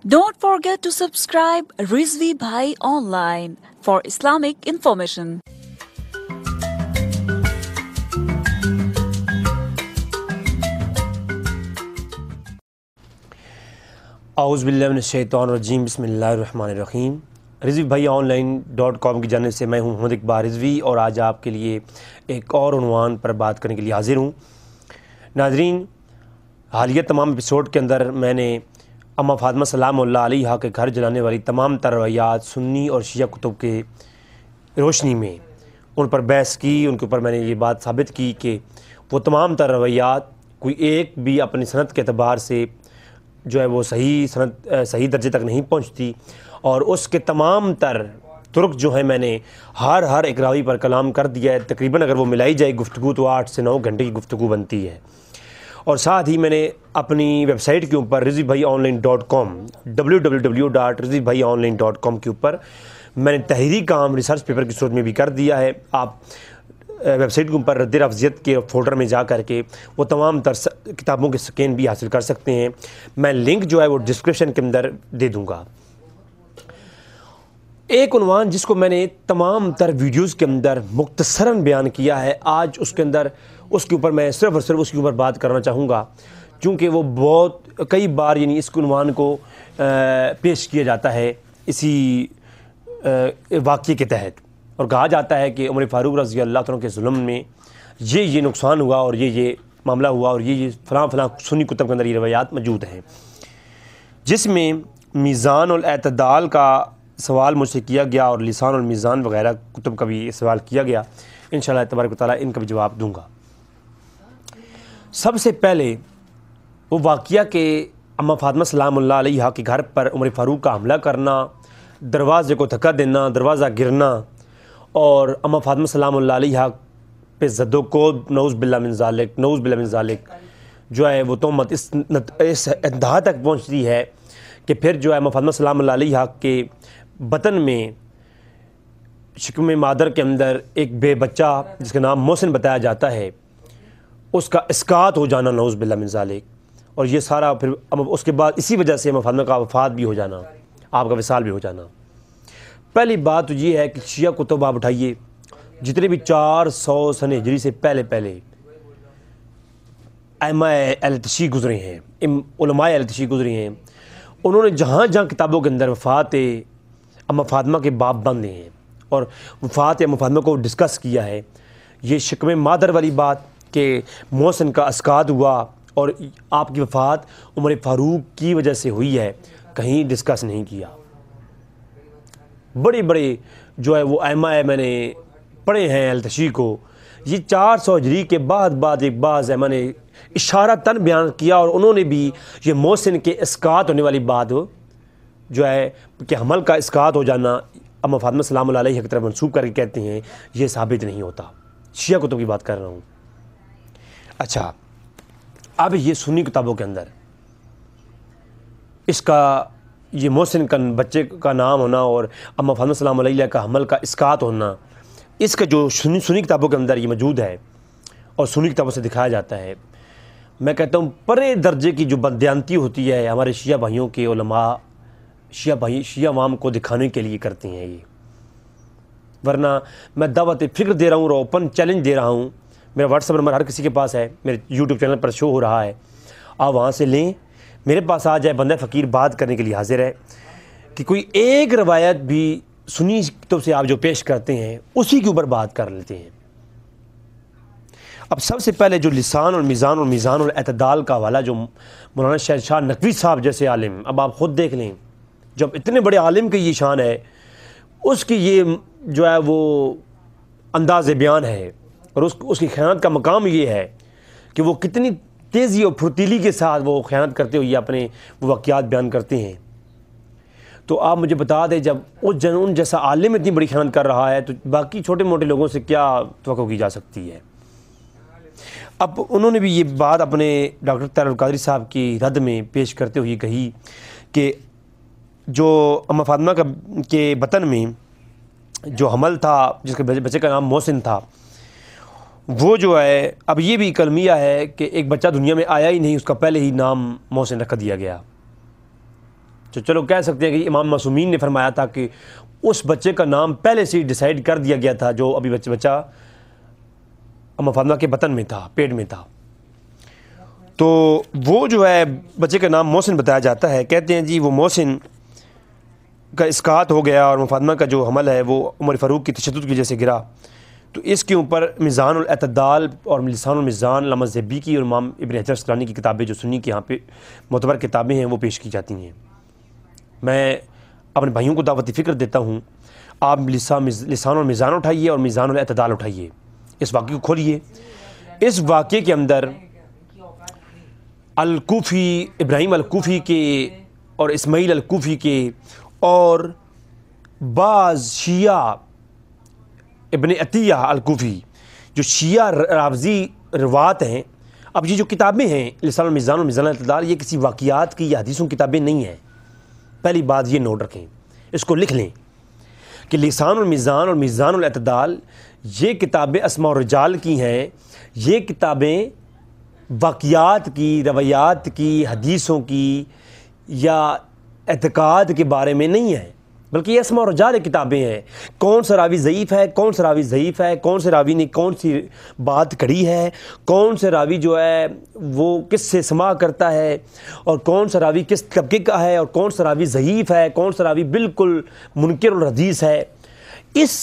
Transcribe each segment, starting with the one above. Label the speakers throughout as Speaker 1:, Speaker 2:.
Speaker 1: Don't forget to subscribe Rizvi Bhai Online for Islamic information.
Speaker 2: اعوذ باللہ من الشیطان الرجیم بسم اللہ الرحمن الرحیم۔ رضوی بھائی آن لائن .com کی جانب سے میں ہوں محمد اقبال رضوی، اور آج آپ کے لیے ایک اور عنوان پر بات کرنے کے لیے حاضر ہوں۔ ناظرین، حالیہ تمام ایپیسوڈ کے اندر میں نے اماں فاطمہ سلام اللہ علیہا کے گھر جلانے والی تمام تر روایات سنی اور شیعہ کتب کے روشنی میں ان پر بحث کی۔ ان کے اوپر میں نے یہ بات ثابت کی کہ وہ تمام تر روایات کوئی ایک بھی اپنی سند کے اعتبار سے جو ہے وہ صحیح درجے تک نہیں پہنچتی، اور اس کے تمام تر طرق جو ہیں میں نے ہر ایک راوی پر کلام کر دیا ہے۔ تقریباً اگر وہ ملائی جائے گفتگو تو 8 سے 9 گھنٹے کی گفتگو بنتی ہے۔ اور ساتھ ہی میں نے اپنی ویب سائٹ کے اوپر رضوی بھائی آن لائن .com www.rizvibhaiionline.com کے اوپر میں نے تحریری کام ریسرچ پیپر کی صورت میں بھی کر دیا ہے۔ آپ ویب سائٹ کے اوپر رد افضیت کے فولڈر میں جا کر کے وہ تمام تر کتابوں کے سکین بھی حاصل کر سکتے ہیں۔ میں لنک جو ہے وہ ڈسکرپشن کے اندر دے دوں گا۔ ایک عنوان جس کو میں نے تمام تر ویڈیوز کے اندر مختصراً بیان کیا ہے، آج اس کے اوپر میں صرف اور صرف اس کے اوپر بات کرنا چاہوں گا، کیونکہ وہ بہت کئی بار اس عنوان کو پیش کیا جاتا ہے اسی واقعے کے تحت، اور کہا جاتا ہے کہ عمر فاروق رضی اللہ عنہ کے ظلم میں یہ نقصان ہوا اور یہ معاملہ ہوا، اور یہ فلاں سنی کتب کے اندر یہ روایات موجود ہیں، جس میں میزان الاعتدال کا سوال مجھ سے کیا گیا اور لسان المیزان وغیرہ کتب کا بھی سوال کیا گیا۔ انشاءاللہ تبارک و تعالیٰ ان کا بھی جواب دوں گا۔ سب سے پہلے وہ واقعہ کہ اماں فاطمہ سلام اللہ علیہا کے گھر پر عمر فاروق کا حملہ کرنا، دروازے کو دھکا دینا، دروازہ گرنا، اور اماں فاطمہ سلام اللہ علیہا پہ زد و کوب نعوذ باللہ من ذالک جو ہے وہ تہمت اس انتہا تک پہنچتی ہے کہ پھر جو ہے اماں فاطمہ سلام اللہ علیہا کے بطن میں شکم مادر کے اندر ایک بے بچہ جس کا نام محسن بتایا جاتا ہے، اس کا اسقاط ہو جانا نعوذ باللہ من ذالک، اور یہ سارا پھر اس کے بعد اسی وجہ سے اماں فاطمہ کا وفات بھی ہو جانا، آپ کا وصال بھی ہو جانا۔ پہلی بات تو یہ ہے کہ شیعہ کتب آپ اٹھائیے، جتنے بھی 400 سن ہجری سے پہلے ائمہ اہل تشیع گزرے ہیں، علماء اہل تشیع گزرے ہیں، انہوں نے جہاں کتابوں کے اندر وفات اماں فاطمہ کے باب باندھے ہیں اور وفات اماں فاطمہ کو ڈسکس کیا ہے۔ یہ شکم مادر والی بات کہ محسن کا اسقاط ہوا اور آپ کی وفات عمر فاروق کی وجہ سے ہوئی ہے، کہیں ڈسکس نہیں کیا۔ بڑے جو ہے وہ ائمہ میں نے پڑھے ہیں اہل تشیع کو، یہ 400 ہجری کے بعد ایک بعض ائمہ نے اشارتاً بیان کیا، اور انہوں نے بھی یہ محسن کے اسقاط ہونے والی بات جو ہے کہ حمل کا اسقاط ہو جانا اماں فاطمہ سلام اللہ علیہا کی طرف منسوب کر کے کہتے ہیں، یہ ثابت نہیں ہوتا۔ شیعہ کتب کی بات کر رہا ہوں۔ اچھا، اب یہ سنی کتابوں کے اندر اس کا یہ محسن کا بچے کا نام ہونا اور اماں فاطمہ سلام علیہا کا حمل کا اسقاط ہونا، اس کا جو سنی کتابوں کے اندر یہ موجود ہے اور سنی کتابوں سے دکھایا جاتا ہے، میں کہتا ہوں پرے درجے کی جو بددیانتی ہوتی ہے ہمارے شیعہ بھائیوں کے علماء شیعہ عوام کو دکھانے کے لیے کرتے ہیں یہ، ورنہ میں دعوت فکر دے رہا ہوں اور اوپن چیلنج دے رہا ہوں۔ میرا واٹس ایپ نمبر ہر کسی کے پاس ہے، میرے یوٹیوب چینل پر شو ہو رہا ہے، آپ وہاں سے لیں، میرے پاس آ جائے، بندہ فقیر بات کرنے کے لیے حاضر ہے، کہ کوئی ایک روایت بھی سنی کتب سے آپ جو پیش کرتے ہیں اسی کے اوپر بات کر لیتے ہیں۔ اب سب سے پہلے جو لسان اور میزان الاعتدال کا حوالہ جو مولانا شہنشاہ نقوی صاحب جیسے عالم، اب آپ خود دیکھ لیں، جب اتنے بڑے عالم کی یہ شان ہے، اس کی یہ جو ہے وہ انداز بیان ہے، اور اس کی خیانت کا مقام یہ ہے کہ وہ کتنی تیزی اور پھرتیلی کے ساتھ وہ خیانت کرتے ہوئے اپنے وہ واقعات بیان کرتے ہیں۔ تو آپ مجھے بتا دیں، جب ان جیسا عالم اتنی بڑی خیانت کر رہا ہے تو باقی چھوٹے موٹے لوگوں سے کیا توقع کی جا سکتی ہے؟ اب انہوں نے بھی یہ بات اپنے ڈاکٹر طاہر القادری صاحب کی رد میں پیش کرتے ہوئے کہی کہ جو اماں فاطمہ کے بطن میں جو حمل تھا، جس کے بچے کا نام محسن تھا، وہ جو ہے اب یہ بھی کلمیہ ہے کہ ایک بچہ دنیا میں آیا ہی نہیں، اس کا پہلے ہی نام محسن رکھ دیا گیا۔ چلو کہہ سکتے ہیں کہ امام معصومین نے فرمایا تھا کہ اس بچے کا نام پہلے سے ہی ڈیسائیڈ کر دیا گیا تھا جو ابھی بچہ اماں فاطمہ کے بطن میں تھا، پیٹ میں تھا. تو وہ جو ہے بچے کا نام محسن بتایا جاتا ہے. کہتے ہیں جی وہ محسن کا اسقاط ہو گیا اور اماں فاطمہ کا جو حمل ہے وہ عمر فاروق کی تشدد کی وجہ سے گرا. تو اس کے اوپر میزان الاعتدال اور لسان المیزان علامہ زیبی کی اور امام ابن حجر عسقلانی کی کتابیں جو سنی کی یہاں پہ معتبر کتابیں ہیں وہ پیش کی جاتی ہیں. میں اپنے بھائیوں کو دعوت فکر دیتا ہوں، آپ لسان المیزان اٹھائیے اور میزان الاعتدال اٹھائیے، اس واقعے کو کھولیے. اس واقعے کے اندر الکوفی ابراہیم الکوفی کے اور اسماعیل الکوفی کے اور بعض شیعہ ابن عطیہ الکوفی جو شیعہ رافضی روات ہیں. اب یہ جو کتابیں ہیں لسان المیزان اور میزان الاعتدال یہ کسی واقعات کی یا حدیثوں کی کتابیں نہیں ہیں. پہلی بات یہ نوٹ رکھیں، اس کو لکھ لیں کہ لسان المیزان اور میزان الاعتدال یہ کتابیں اسماء الرجال کی ہیں. یہ کتابیں واقعات کی، روایات کی، حدیثوں کی یا اعتقاد کے بارے میں نہیں ہیں، بلکہ یہ اسماء الرجال کتابیں ہیں. کون سا راوی ضعیف ہے، کون سا راوی ضعیف ہے، کون سے راوی نے کون سی بات کڑی ہے، کون سے راوی جو ہے وہ کس سے سماع کرتا ہے، اور کون سا راوی کس طبقے کا ہے، اور کون سا راوی ضعیف ہے، کون سا راوی بالکل منکر الحدیث ہے. اس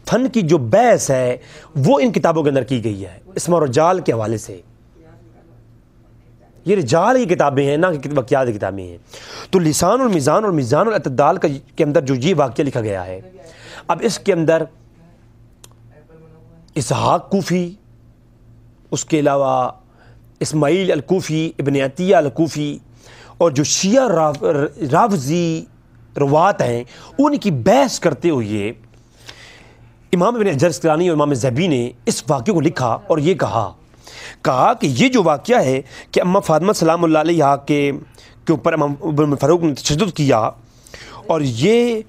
Speaker 2: فن کی جو بحث ہے وہ ان کتابوں کے اندر کی گئی ہے اسماء الرجال کے حوالے سے. یہ رجال کی کتابیں ہیں، نہ کہ واقعات کی کتابیں ہیں. تو لسان المیزان اور میزان الاعتدال کے اندر جو یہ واقعہ لکھا گیا ہے، اب اس کے اندر اسحاق کوفی، اس کے علاوہ اسماعیل الکوفی، ابن عطیہ الکوفی اور جو شیعہ رافضی روات ہیں ان کی بحث کرتے ہوئے امام ابن حجر عسقلانی اور امام زیبی نے اس واقعے کو لکھا اور یہ کہا کہ یہ جو واقعہ ہے کہ اماں فاطمہ سلام اللہ علیہا کے اوپر امام فاروق نے تشدد کیا اور یہ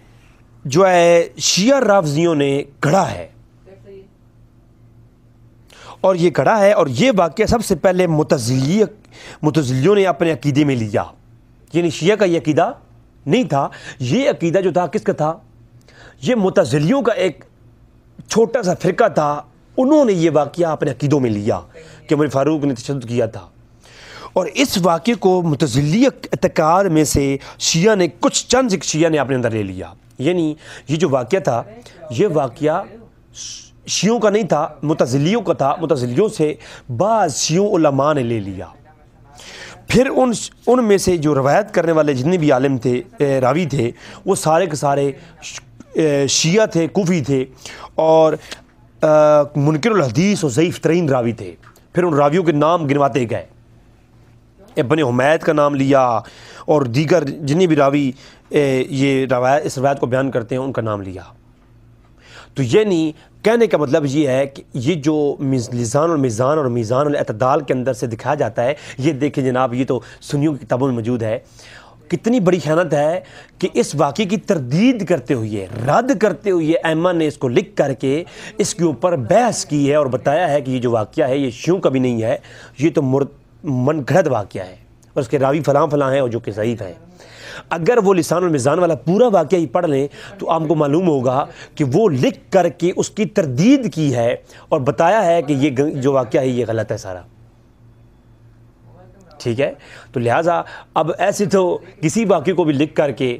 Speaker 2: جو ہے شیعہ رافضیوں نے گھڑا ہے، اور یہ گھڑا ہے، اور یہ واقعہ سب سے پہلے معتزلیوں نے اپنے عقیدے میں لیا. یعنی شیعہ کا یہ عقیدہ نہیں تھا، یہ عقیدہ جو تھا کس کا تھا؟ یہ معتزلیوں کا ایک چھوٹا سا فرقہ تھا. انہوں نے یہ واقعہ اپنے عقیدوں میں لیا کہ عمر فاروق نے تشدد کیا تھا، اور اس واقعے کو معتزلی اعتقاد میں سے شیعہ نے چند شیعہ نے اپنے اندر لے لیا. یعنی یہ جو واقعہ تھا یہ واقعہ شیعوں کا نہیں تھا، معتزلیوں کا تھا. معتزلیوں سے بعض شیعوں علماء نے لے لیا. پھر ان میں سے جو روایت کرنے والے جتنے بھی عالم تھے، راوی تھے، وہ سارے کے سارے شیعہ تھے، کوفی تھے، اور منکر الحدیث اور ضعیف ترین راوی تھے. پھر ان راویوں کے نام گنواتے گئے، ابن حمید کا نام لیا اور دیگر جتنے بھی راوی اس روایت کو بیان کرتے ہیں ان کا نام لیا. تو یعنی کہنے کا مطلب یہ ہے کہ یہ جو لسان المیزان اور میزان الاعتدال کے اندر سے دکھایا جاتا ہے، یہ دیکھیں جناب، یہ تو سنیوں کی کتابوں میں موجود ہے. کتنی بڑی خیانت ہے کہ اس واقعے کی تردید کرتے ہوئے، رد کرتے ہوئے ائمہ نے اس کو لکھ کر کے اس کے اوپر بحث کی ہے اور بتایا ہے کہ یہ جو واقعہ ہے یہ شیعوں کا بھی نہیں ہے، یہ تو من گھڑت واقعہ ہے اور اس کے راوی فلاں فلاں ہیں اور جو کہ ضعیف ہیں. اگر وہ لسان المیزان والا پورا واقعہ ہی پڑھ لیں تو آپ کو معلوم ہوگا کہ وہ لکھ کر کے اس کی تردید کی ہے اور بتایا ہے کہ یہ جو واقعہ ہے یہ غلط ہے سارا. ٹھیک ہے، تو لہٰذا اب ایسے تو کسی واقعے کو بھی لکھ کر کے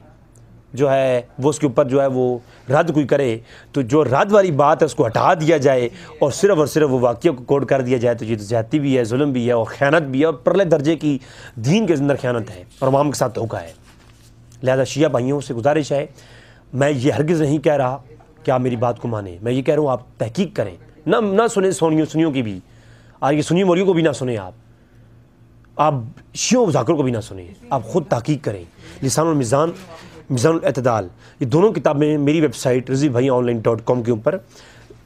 Speaker 2: جو ہے وہ اس کے اوپر جو ہے وہ رد کوئی کرے تو جو رد والی بات ہے اس کو ہٹا دیا جائے اور صرف وہ واقعہ کو کوڈ کر دیا جائے، تو یہ تو زیادتی بھی ہے، ظلم بھی ہے اور خیانت بھی ہے اور پرلے درجے کی دین کے اندر خیانت ہے اور عوام کے ساتھ دھوکہ ہے. لہذا شیعہ بھائیوں سے گزارش ہے، میں یہ ہرگز نہیں کہہ رہا کہ آپ میری بات کو مانیں، میں یہ کہہ رہا ہوں آپ تحقیق کریں، نہ سنیں سنیوں کی بھی، آج یہ سنی مولیوں کو بھی نہ سنیں، آپ شیعوں ذاکر کو بھی نہ سنیں، آپ خود تحقیق کریں. لسان المیزان، میزان الاعتدال، یہ دونوں کتابیں میری ویب سائٹ rizvibhaiionline.com کے اوپر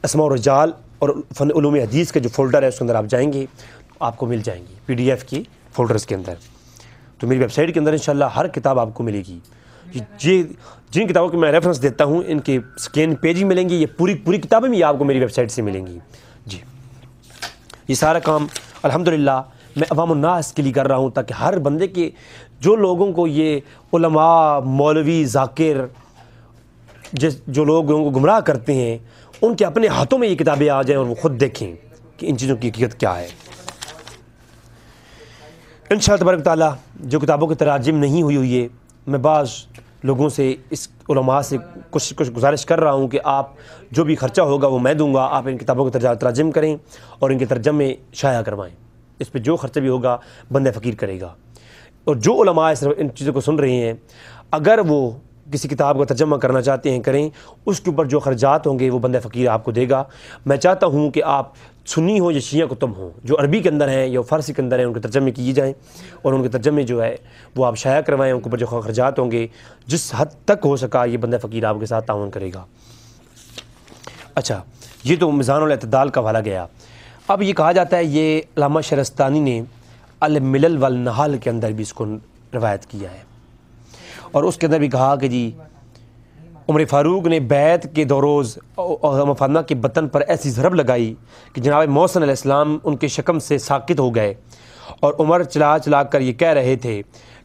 Speaker 2: اسماء الرجال اور فن علوم حدیث کا جو فولڈر ہے اس کے اندر آپ جائیں گے آپ کو مل جائیں گی PDF کی فولڈرز کے اندر. تو میری ویب سائٹ کے اندر انشاءاللہ ہر کتاب آپ کو ملے گی. یہ جن کتابوں کے میں ریفرنس دیتا ہوں ان کے سکین پیج ہی ملیں گے، یہ پوری کتابیں بھی آپ کو میری ویب سائٹ سے ملیں گی. جی، یہ سارا کام الحمدللہ میں عوام الناس کے لیے کر رہا ہوں تاکہ ہر بندے کے جو لوگوں کو یہ علماء، مولوی، ذاکر جو لوگوں کو گمراہ کرتے ہیں، ان کے اپنے ہاتھوں میں یہ کتابیں آ جائیں اور وہ خود دیکھیں کہ ان چیزوں کی حقیقت کیا ہے۔ انشاءاللہ تبارک تعالیٰ جو کتابوں کے تراجم نہیں ہوئی ہے، میں بعض لوگوں سے، اس علماء سے کچھ گزارش کر رہا ہوں کہ آپ جو بھی خرچہ ہوگا وہ میں دوں گا، آپ ان کتابوں کے تراجم کریں اور ان کے ترجمے شائع کروائیں۔ اس پہ جو خرچہ بھی ہوگا بندہ فقیر کرے گا۔ اور جو علماء ان چیزوں کو سن رہے ہیں، اگر وہ کسی کتاب کا ترجمہ کرنا چاہتے ہیں کریں، اس کے اوپر جو خرچات ہوں گے وہ بندہ فقیر آپ کو دے گا۔ میں چاہتا ہوں کہ آپ سنی ہوں یا شیعہ کتب ہوں، جو عربی کے اندر ہیں یا فارسی کے اندر ہیں، ان کے ترجمے کیے جائیں اور ان کے ترجمے جو ہے وہ آپ شائع کروائیں۔ ان کے اوپر جو خرچات ہوں گے، جس حد تک ہو سکا یہ بندہ فقیر آپ کے ساتھ تعاون کرے گا۔ اچھا، یہ تو میزان الاعتدال کا حوالہ گیا۔ اب یہ کہا جاتا ہے، یہ علامہ شہرستانی نے الملل والنحال کے اندر بھی اس کو روایت کیا ہے، اور اس کے اندر بھی کہا کہ جی عمر فاروق نے بیعت کے دوروز امام فاطمہ کے بطن پر ایسی ضرب لگائی کہ جناب محسن علیہ السلام ان کے شکم سے ساکت ہو گئے، اور عمر چلا چلا کر یہ کہہ رہے تھے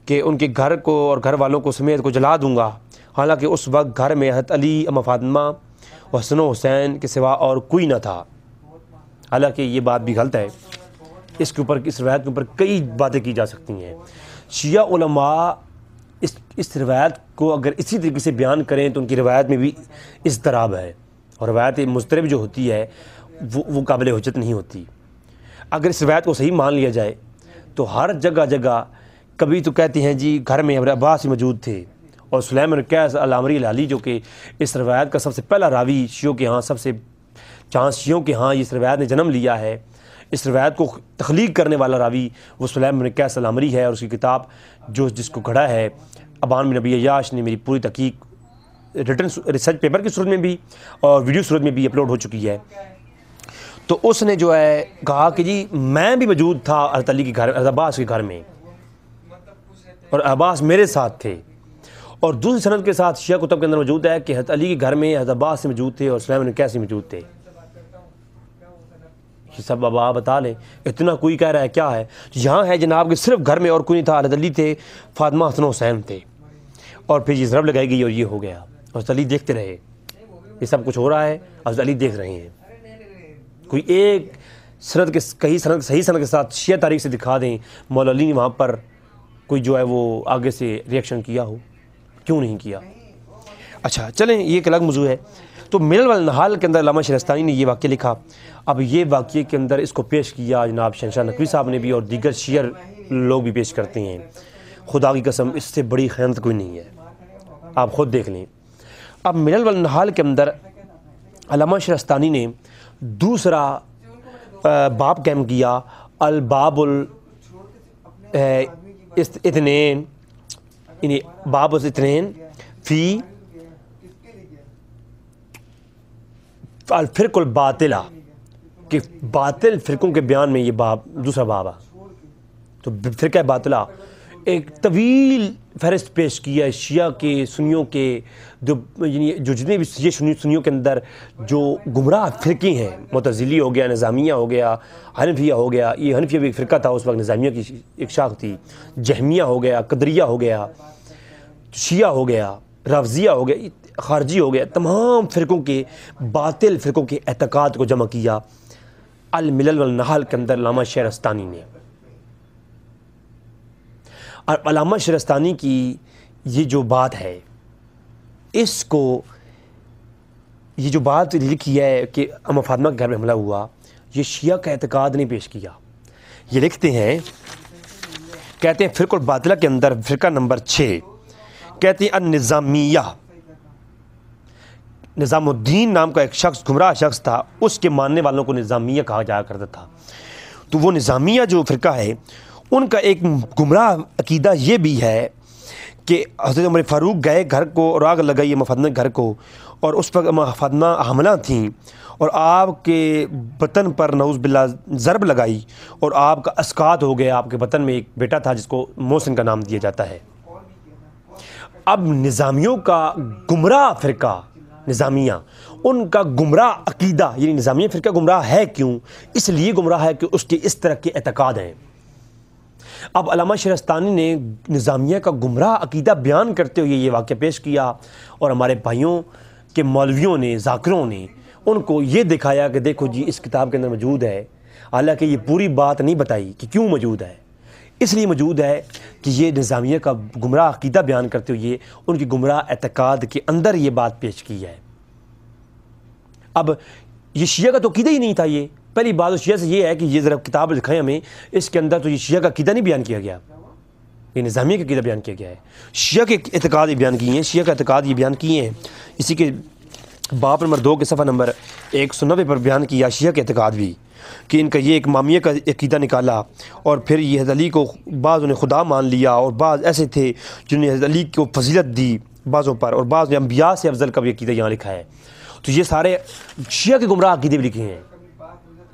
Speaker 2: کہ ان کے گھر کو اور گھر والوں کو سمیت کو جلا دوں گا، حالانکہ اس وقت گھر میں حضرت علی، امام فاطمہ، حسن و حسین کے سوا اور کوئی نہ تھا۔ حالانکہ یہ بات بھی غلط ہے، اس روایت کے اوپر کئی باتیں کی جا سکتی ہیں۔ شیعہ علماء اس روایت کو اگر اسی طریقے سے بیان کریں تو ان کی روایت میں بھی اضطراب ہے، اور روایت مضطرب جو ہوتی ہے وہ قابل حجت نہیں ہوتی۔ اگر اس روایت کو صحیح مان لیا جائے تو ہر جگہ جگہ کبھی تو کہتے ہیں جی گھر میں ابن عباس موجود تھے، اور سلیم بن قیس العامری الہلالی جو کہ اس روایت کا سب سے پہلا راوی شیعوں کے ہاں، سب سے چانس شیعوں کے ہاں اس روایت نے جنم لیا ہے، اس روایت کو تخلیق کرنے والا راوی وہ سلیم بن قیس العامری ہے، اور اس کی کتاب جس کو گھڑا ہے ابان بن نبی عیاش نے، میری پوری تحقیق ریٹن ریسرچ پیپر کی صورت میں بھی اور ویڈیو صورت میں بھی اپلوڈ ہو چکی ہے۔ تو اس نے جو ہے کہا کہ جی میں بھی موجود تھا حضرت علی کے گھر، حضرت عباس کے گھر میں، اور عباس میرے ساتھ تھے۔ اور دوسری سند کے ساتھ شیعہ کتب کے اندر موجود ہے کہ حضرت علی کے گھر میں حضرت عباس سے موجود تھے اور سلیم بن قیس موجود تھے۔ یہ سب اب آپ بتا لیں، اتنا کوئی کہہ رہا ہے کیا ہے؟ یہاں ہے جناب کہ صرف گھر میں اور کوئی نہیں تھا، حضرت علی تھے، فاطمہ، حسن و حسین تھے، اور پھر یہ ضرب لگائی گئی اور یہ ہو گیا۔ حضرت علی دیکھتے رہے، یہ سب کچھ ہو رہا ہے، حضرت علی دیکھ رہے ہیں۔ کوئی ایک سند کے صحیح سند کے ساتھ شیعہ تاریخ سے دکھا دیں مولا علی نے وہاں پر کوئی جو ہے وہ آگے سے ریئیکشن کیا ہو، کیوں نہیں کیا؟ اچھا چلیں، یہ ایک الگ موضوع ہے۔ تو ملل والنحال کے اندر علامہ شہرستانی نے یہ واقعہ لکھا۔ اب یہ واقعے کے اندر اس کو پیش کیا جناب شہنشاہ نقوی صاحب نے بھی، اور دیگر شیعہ لوگ بھی پیش کرتے ہیں۔ خدا کی قسم اس سے بڑی خیانت کوئی نہیں ہے، آپ خود دیکھ لیں۔ اب ملل والنحال کے اندر علامہ شہرستانی نے دوسرا باب قائم کیا، الباب الاثنین، یعنی باب الاثنین فی الفرق الباطلہ، کہ باطل فرقوں کے بیان میں یہ باب دوسرا باب ہے۔ تو فرقہ باطلہ ایک طویل فہرست پیش کیا ہے شیعہ کے، سنیوں کے، یعنی جو جتنے بھی سنیوں کے اندر جو گمراہ فرقے ہیں، معتزلی ہو گیا، نظامیہ ہو گیا، حنفیہ ہو گیا، یہ حنفیہ بھی ایک فرقہ تھا اس وقت، نظامیہ کی ایک شاخ تھی، جہمیہ ہو گیا، قدریہ ہو گیا، شیعہ ہو گیا، رافضیہ ہو گیا، خارجی ہو گیا، تمام فرقوں کے، باطل فرقوں کے اعتقاد کو جمع کیا الملل والنحال کے اندر علامہ شہرستانی نے۔ اور علامہ شہرستانی کی یہ جو بات ہے، اس کو یہ جو بات لکھی ہے کہ اماں فاطمہ کے گھر میں حملہ ہوا، یہ شیعہ کا اعتقاد نہیں پیش کیا۔ یہ لکھتے ہیں، کہتے ہیں فرقہ الباطلہ کے اندر فرقہ نمبر 6 کہتے ہیں النظامیہ، نظام الدین نام کا ایک شخص، گمراہ شخص تھا، اس کے ماننے والوں کو نظامیہ کہا جایا کرتا تھا۔ تو وہ نظامیہ جو فرقہ ہے، ان کا ایک گمراہ عقیدہ یہ بھی ہے کہ حضرت عمر فاروق گئے گھر کو اور آگ لگائی اماں فاطمہ کے گھر کو، اور اس وقت اماں فاطمہ حاملہ تھیں، اور آپ کے بطن پر نعوذ باللہ ضرب لگائی، اور آپ کا اسقاط ہو گیا۔ آپ کے بطن میں ایک بیٹا تھا جس کو محسن کا نام دیا جاتا ہے۔ اب نظامیوں کا گمراہ فرقہ، نظامیہ، ان کا گمراہ عقیدہ، یعنی نظامیہ فرقہ گمراہ ہے کیوں؟ اس لیے گمراہ ہے کہ اس کے اس طرح کے اعتقاد ہیں۔ اب علامہ شہرستانی نے نظامیہ کا گمراہ عقیدہ بیان کرتے ہوئے یہ واقعہ پیش کیا، اور ہمارے بھائیوں کے مولویوں نے، ذاکروں نے ان کو یہ دکھایا کہ دیکھو جی اس کتاب کے اندر موجود ہے، حالانکہ یہ پوری بات نہیں بتائی کہ کیوں موجود ہے۔ اس لیے موجود ہے کہ یہ نظامیہ کا گمراہ عقیدہ بیان کرتے ہوئے ان کی گمراہ اعتقاد کے اندر یہ بات پیش کی ہے۔ اب یہ شیعہ کا تو عقیدہ ہی نہیں تھا۔ یہ پہلی بات تو شیعہ سے یہ ہے کہ یہ ذرا کتاب دکھائیں ہمیں، اس کے اندر تو یہ شیعہ کا عقیدہ نہیں بیان کیا گیا، یہ نظامیہ کا عقیدہ بیان کیا گیا ہے۔ شیعہ کے اعتقاد یہ بیان کیے ہیں، شیعہ کا اعتقاد یہ بیان کیے ہیں، اسی کے باب نمبر 2 کے صفحہ نمبر 190 پر بیان کیا شیعہ کے اعتقاد بھی، کہ ان کا یہ ایک امامیہ کا عقیدہ نکالا، اور پھر یہ حضرت علی کو بعض نے خدا مان لیا، اور بعض ایسے تھے جنہوں نے حضرت علی کو فضیلت دی بعضوں پر، اور بعض نے انبیاء سے افضل کا بھی عقیدہ یہاں لکھا ہے۔ تو یہ سارے شیعہ کے گمراہ عقیدے بھی لکھے ہیں،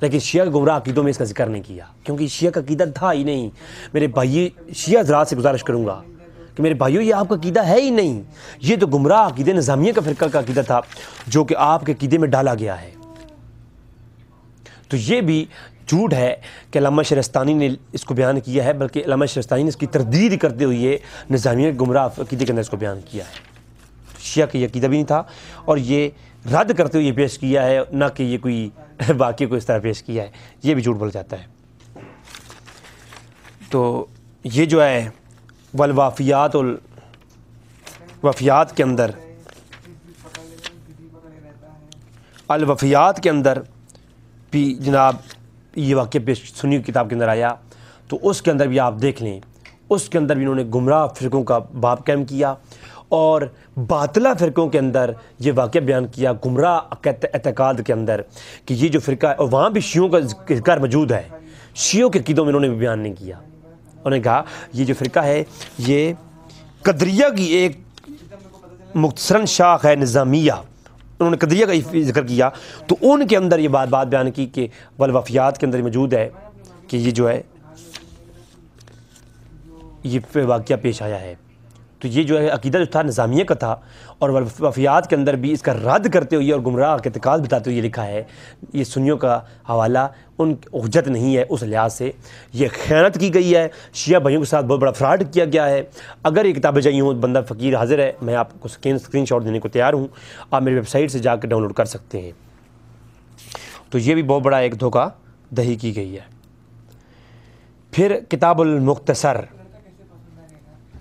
Speaker 2: لیکن شیعہ کے گمراہ عقیدوں میں اس کا ذکر نہیں کیا، کیونکہ شیعہ کا عقیدہ تھا ہی نہیں۔ میرے بھائی شیعہ حضرات سے گزارش کروں گا کہ میرے بھائیوں یہ آپ کا عقیدہ ہے ہی نہیں، یہ تو گمراہ عقیدے نظامیہ کا فرقہ کا عقیدہ تھا جو کہ آپ کے عقیدے میں ڈالا گیا ہے۔ تو یہ بھی جھوٹ ہے کہ علامہ شہرستانی نے اس کو بیان کیا ہے، بلکہ علامہ شہرستانی نے اس کی تردید کرتے ہوئے نظامیہ گمراہ عقیدے کے اندر اس کو بیان کیا ہے۔ شیعہ کا یہ عقیدہ بھی نہیں تھا، اور یہ رد کرتے ہوئے یہ پیش کیا ہے، نہ کہ یہ کوئی واقعہ کو اس طرح پیش کیا ہے، یہ بھی جھوٹ بول جاتا ہے۔ تو یہ جو ہے والوافیات الوفیات کے اندر، الوفیات کے اندر بھی جناب یہ واقعہ پیش سنی کتاب کے اندر آیا، تو اس کے اندر بھی آپ دیکھ لیں، اس کے اندر بھی انہوں نے گمراہ فرقوں کا باب قائم کیا، اور باطلہ فرقوں کے اندر یہ واقعہ بیان کیا گمراہ اعتقاد کے اندر کہ یہ جو فرقہ ہے، اور وہاں بھی شیعوں کا ذکر موجود ہے، شیعوں کے عقیدوں میں انہوں نے بھی بیان نہیں کیا۔ انہوں نے کہا یہ جو فرقہ ہے یہ قدریہ کی ایک مختصراً شاخ ہے نظامیہ، انہوں نے قدریہ کا ذکر کیا، تو ان کے اندر یہ بات بیان کی کہ والوفیات کے اندر موجود ہے کہ یہ جو ہے یہ واقعہ پیش آیا ہے۔ تو یہ جو ہے عقیدہ جو تھا نظامیہ کا تھا، اور وفیات کے اندر بھی اس کا رد کرتے ہوئے اور گمراہ کے اعتقاد بتاتے ہوئے یہ لکھا ہے۔ یہ سنیوں کا حوالہ ان حجت نہیں ہے، اس لحاظ سے یہ خیانت کی گئی ہے، شیعہ بھائیوں کے ساتھ بہت بڑا فراڈ کیا گیا ہے۔ اگر یہ کتابیں چاہیے ہوں، بندہ فقیر حاضر ہے، میں آپ کو اسکرین شاٹ دینے کو تیار ہوں، آپ میری ویب سائٹ سے جا کے ڈاؤن لوڈ کر سکتے ہیں۔ تو یہ بھی بہت بڑا ایک دھوکہ دہی کی گئی ہے۔ پھر کتاب المختصر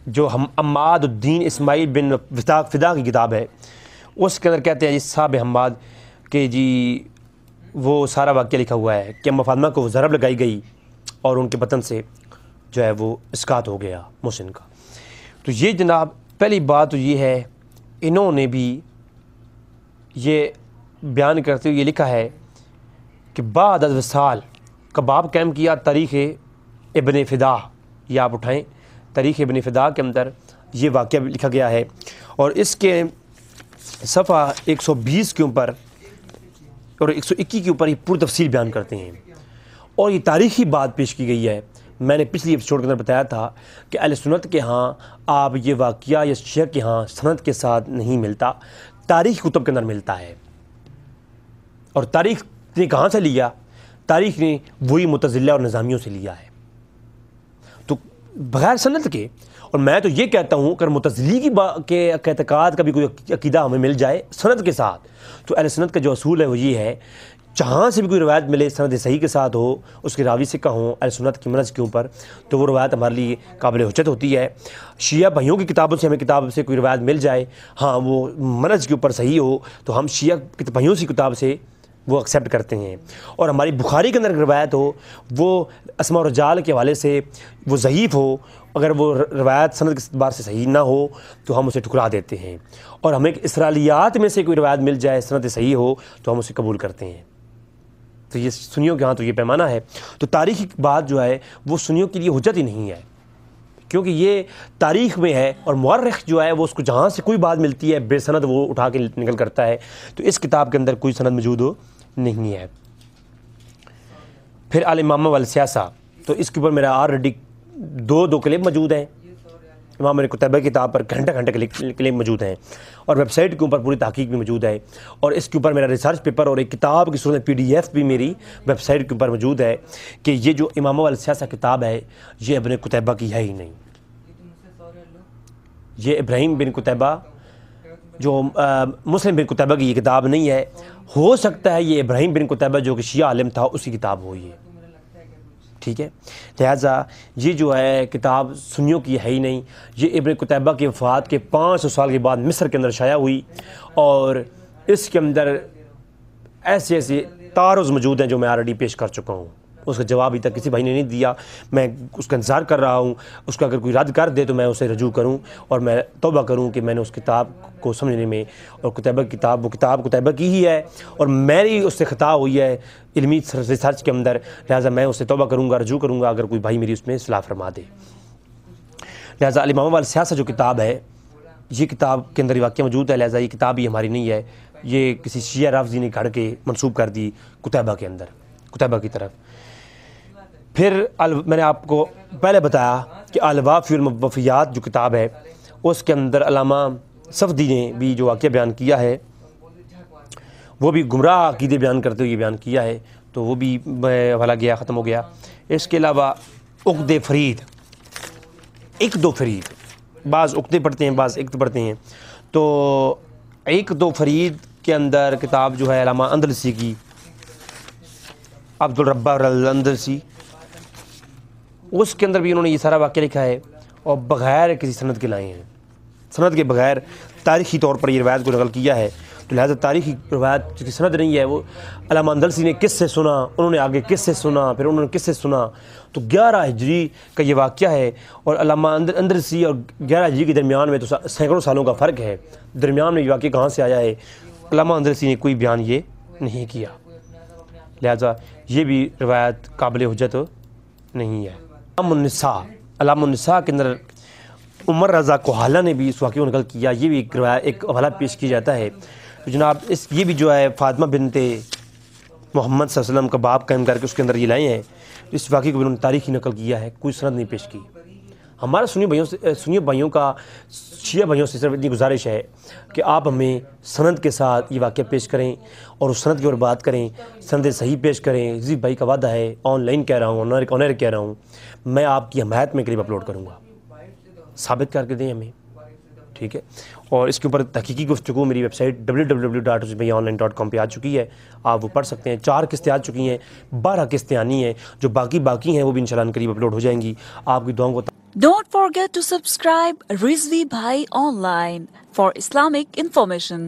Speaker 2: جو حماد الدین اسماعیل بن فدا کی کتاب ہے، اس کے اندر کہتے ہیں جی صاحب حماد کہ جی وہ سارا واقعہ لکھا ہوا ہے کہ اماں فاطمہ کو ضرب لگائی گئی اور ان کے بطن سے جو ہے وہ اسقاط ہو گیا محسن کا۔ تو یہ جناب پہلی بات تو یہ ہے، انہوں نے بھی یہ بیان کرتے ہوئے یہ لکھا ہے کہ بعد از وصال کا باب قائم کیا تاریخ ابن فدا، یہ آپ اٹھائیں، تاریخ ابن فدا کے اندر یہ واقعہ لکھا گیا ہے، اور اس کے صفحہ 120 کے اوپر اور 121 کے اوپر یہ پوری تفصیل بیان کرتے ہیں، اور یہ تاریخی بات پیش کی گئی ہے۔ میں نے پچھلی ایپیسوڈ کے اندر بتایا تھا کہ اہل سنت کے ہاں آپ یہ واقعہ یا شیعہ کے ہاں سند کے ساتھ نہیں ملتا، تاریخ کتب کے اندر ملتا ہے۔ اور تاریخ نے کہاں سے لیا؟ تاریخ نے وہی معتزلہ اور نظامیوں سے لیا ہے، تو بغیر سند کے۔ اور میں تو یہ کہتا ہوں کہ معتزلی کے اعتقاد کا بھی کوئی عقیدہ ہمیں مل جائے سند کے ساتھ، تو اہل سنت کا جو اصول ہے وہ یہ ہے، جہاں سے بھی کوئی روایت ملے سند صحیح کے ساتھ ہو، اس کے راوی سکہ ہوں اہل سنت کی منہج کے اوپر، تو وہ روایت ہمارے لیے قابل حجت ہوتی ہے۔ شیعہ بھائیوں کی کتابوں سے ہمیں کتاب سے کوئی روایت مل جائے، ہاں وہ منہج کے اوپر صحیح ہو، تو ہم شیعہ بھائیوں کی کتاب سے وہ ایکسیپٹ کرتے ہیں۔ اور ہماری بخاری کے اندر روایت ہو، وہ اسماء و رجال کے حوالے سے وہ ضعیف ہو، اگر وہ روایت سند کے اعتبار سے صحیح نہ ہو تو ہم اسے ٹھکرا دیتے ہیں، اور ہمیں اسرائیلیات میں سے کوئی روایت مل جائے سند صحیح ہو تو ہم اسے قبول کرتے ہیں۔ تو یہ سنیوں کے ہاں تو یہ پیمانہ ہے۔ تو تاریخی بات جو ہے وہ سنیوں کے لیے حجت ہی نہیں ہے، کیونکہ یہ تاریخ میں ہے، اور مورخ جو ہے وہ اس کو جہاں سے کوئی بات ملتی ہے بے سند وہ اٹھا کے نکل کرتا ہے، تو اس کتاب کے اندر کوئی سند موجود ہو نہیں ہے۔ پھر الامامہ والسیاسہ، تو اس کے اوپر میرا آلریڈی دو کلپ موجود ہیں، امام ابن قتیبہ کی کتاب پر گھنٹے گھنٹے کلیم موجود ہیں، اور ویب سائٹ کے اوپر پوری تحقیق بھی موجود ہے، اور اس کے اوپر میرا ریسرچ پیپر اور ایک کتاب کی صورت PDF بھی میری ویب سائٹ کے اوپر موجود ہے کہ یہ جو امامہ والسیاسہ کتاب ہے یہ ابن قتیبہ کی ہے ہی نہیں، یہ ابراہیم بن قتیبہ جو مسلم بن قتیبہ کی یہ کتاب نہیں ہے، ہو سکتا ہے یہ ابراہیم بن قتیبہ جو کہ شیعہ عالم تھا اسی کتاب ہو یہ، ٹھیک ہے۔ لہٰذا یہ جو ہے کتاب سنیوں کی ہے ہی نہیں، یہ ابن قتیبہ کی وفات کے 500 سال کے بعد مصر کے اندر شائع ہوئی، اور اس کے اندر ایسے ایسے تعارض موجود ہیں جو میں آلریڈی پیش کر چکا ہوں، اس کا جواب ابھی تک کسی بھائی نے نہیں دیا، میں اس کا انتظار کر رہا ہوں، اس کا اگر کوئی رد کر دے تو میں اسے رجوع کروں اور میں توبہ کروں کہ میں نے اس کتاب کو سمجھنے میں، اور قتیبہ کی کتاب وہ کتاب قتیبہ کی ہی ہے اور میری اس سے خطا ہوئی ہے علمی ریسرچ کے اندر، لہٰذا میں اسے توبہ کروں گا، رجوع کروں گا اگر کوئی بھائی میری اس میں اصلاح فرما دے۔ لہٰذا الامامہ والسیاسہ جو کتاب ہے یہ کتاب کے اندر یہ واقعہ موجود ہے، لہٰذا یہ کتاب ہی ہماری نہیں ہے، یہ کسی شیعہ رافضی نے گھڑ کے منسوب کر دی قتیبہ کے اندر، قتیبہ کی طرف۔ پھر میں نے آپ کو پہلے بتایا کہ الوافی والوفیات جو کتاب ہے اس کے اندر علامہ صفدی نے بھی جو واقعہ بیان کیا ہے وہ بھی گمراہ عقیدے بیان کرتے ہوئے بیان کیا ہے، تو وہ بھی حوالہ گیا، ختم ہو گیا۔ اس کے علاوہ عقد فرید، ایک دو فرید، بعض عقدے پڑھتے ہیں بعض عقد پڑھتے ہیں، تو ایک دو فرید کے اندر کتاب جو ہے علامہ اندلسی کی، عبدالربار الاندلسی، اس کے اندر بھی انہوں نے یہ سارا واقعہ لکھا ہے، اور بغیر کسی سند کے لائے ہیں، سند کے بغیر تاریخی طور پر یہ روایت کو نقل کیا ہے، تو لہٰذا تاریخی روایت کی سند نہیں ہے، وہ علامہ اندلسی نے کس سے سنا، انہوں نے آگے کس سے سنا، پھر انہوں نے کس سے سنا، تو 11 ہجری کا یہ واقعہ ہے، اور علامہ اندلسی اور 11 ہجری کے درمیان میں تو سینکڑوں سالوں کا فرق ہے، درمیان میں یہ واقعہ کہاں سے آیا ہے، علامہ اندلسی نے کوئی بیان یہ نہیں کیا، لہٰذا یہ بھی روایت قابل حجت نہیں ہے۔ علامہ النساء کے اندر عمر رضا کوہالہ نے بھی اس واقعے کو نقل کیا، یہ بھی ایک روایت ایک حوالہ پیش کیا جاتا ہے، تو جناب یہ بھی جو ہے فاطمہ بنت محمد صلی اللہ علیہ وسلم کا باب قائم کر کے اس کے اندر یہ لائے ہیں، اس واقعے کو بھی انہوں نے تاریخی نقل کیا ہے، کوئی سند نہیں پیش کی۔ ہمارا سنی بھائیوں کا شیعہ بھائیوں سے صرف اتنی گزارش ہے کہ آپ ہمیں سند کے ساتھ یہ واقعہ پیش کریں اور اس سند کی اور بات کریں، سند صحیح پیش کریں، رضوی بھائی کا وعدہ ہے، آن لائن کہہ رہا ہوں، آن ایئر کہہ رہا ہوں، میں آپ کی حمایت میں کلپ اپلوڈ کروں گا، ثابت کر کے دیں ہمیں، ٹھیک ہے۔ اور اس کے اوپر تحقیقی گفتگو میری ویب سائٹ www.ruzvibhaiionline.com پہ آ چکی ہے، آپ وہ پڑھ سکتے ہیں، 4 قسطیں آ چکی ہیں، 12 قسطیں آنی ہیں، جو باقی ہیں وہ بھی انشاءاللہ قریب اپلوڈ ہو جائیں گی۔ آپ کی دعاؤں کو
Speaker 1: Don't forget to subscribe Rizvi Bhai Online for Islamic information.